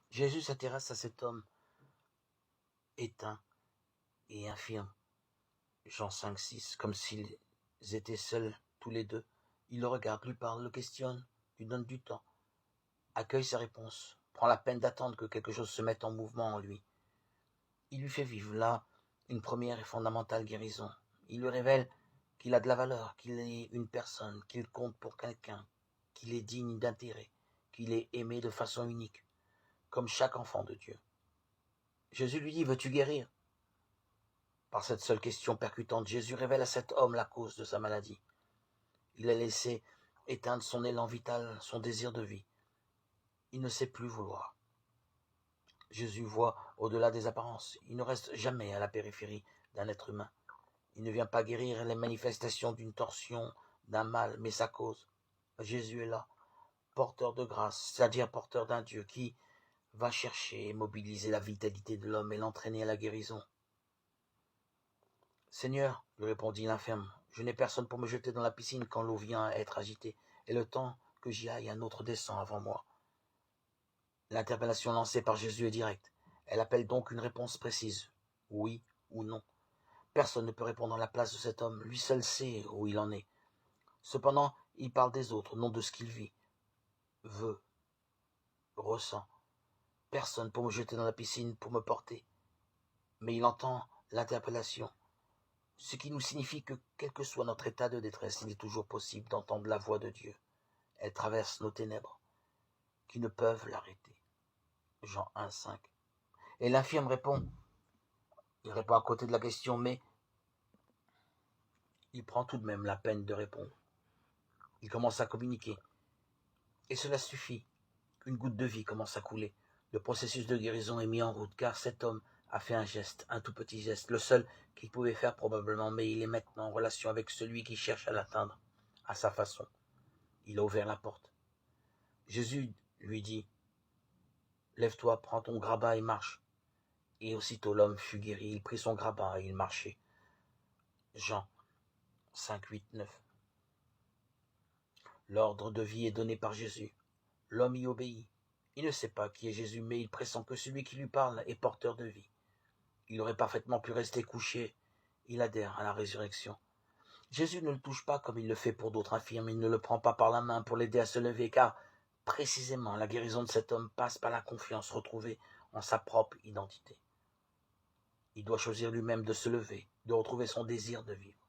Jésus s'intéresse à cet homme éteint et infirme. Jean 5, 6, comme s'ils étaient seuls tous les deux. Il le regarde, lui parle, le questionne, lui donne du temps, accueille ses réponses, prend la peine d'attendre que quelque chose se mette en mouvement en lui. Il lui fait vivre là une première et fondamentale guérison. Il lui révèle qu'il a de la valeur, qu'il est une personne, qu'il compte pour quelqu'un, qu'il est digne d'intérêt, qu'il est aimé de façon unique, comme chaque enfant de Dieu. Jésus lui dit, veux-tu guérir? Par cette seule question percutante, Jésus révèle à cet homme la cause de sa maladie. Il a laissé éteindre son élan vital, son désir de vie. Il ne sait plus vouloir. Jésus voit au-delà des apparences. Il ne reste jamais à la périphérie d'un être humain. Il ne vient pas guérir les manifestations d'une torsion, d'un mal, mais sa cause. Jésus est là, porteur de grâce, c'est-à-dire porteur d'un Dieu qui va chercher et mobiliser la vitalité de l'homme et l'entraîner à la guérison. Seigneur, lui répondit l'infirme, je n'ai personne pour me jeter dans la piscine quand l'eau vient à être agitée, et le temps que j'y aille, un autre descend avant moi. L'interpellation lancée par Jésus est directe. Elle appelle donc une réponse précise, oui ou non. Personne ne peut répondre à la place de cet homme, lui seul sait où il en est. Cependant, il parle des autres, non de ce qu'il vit, veut, ressent. Personne pour me jeter dans la piscine, pour me porter. Mais il entend l'interpellation, ce qui nous signifie que, quel que soit notre état de détresse, il est toujours possible d'entendre la voix de Dieu. Elle traverse nos ténèbres, qui ne peuvent l'arrêter. Jean 1, 5. Et l'infirme répond, il répond à côté de la question, mais il prend tout de même la peine de répondre. Il commence à communiquer. Et cela suffit. Une goutte de vie commence à couler. Le processus de guérison est mis en route, car cet homme a fait un geste, un tout petit geste, le seul qu'il pouvait faire probablement, mais il est maintenant en relation avec celui qui cherche à l'atteindre, à sa façon. Il a ouvert la porte. Jésus lui dit, lève-toi, prends ton grabat et marche. Et aussitôt l'homme fut guéri, il prit son grabat et il marchait. Jean 5, 8, 9. L'ordre de vie est donné par Jésus. L'homme y obéit. Il ne sait pas qui est Jésus, mais il pressent que celui qui lui parle est porteur de vie. Il aurait parfaitement pu rester couché. Il adhère à la résurrection. Jésus ne le touche pas comme il le fait pour d'autres infirmes. Il ne le prend pas par la main pour l'aider à se lever, car précisément la guérison de cet homme passe par la confiance retrouvée en sa propre identité. Il doit choisir lui-même de se lever, de retrouver son désir de vivre.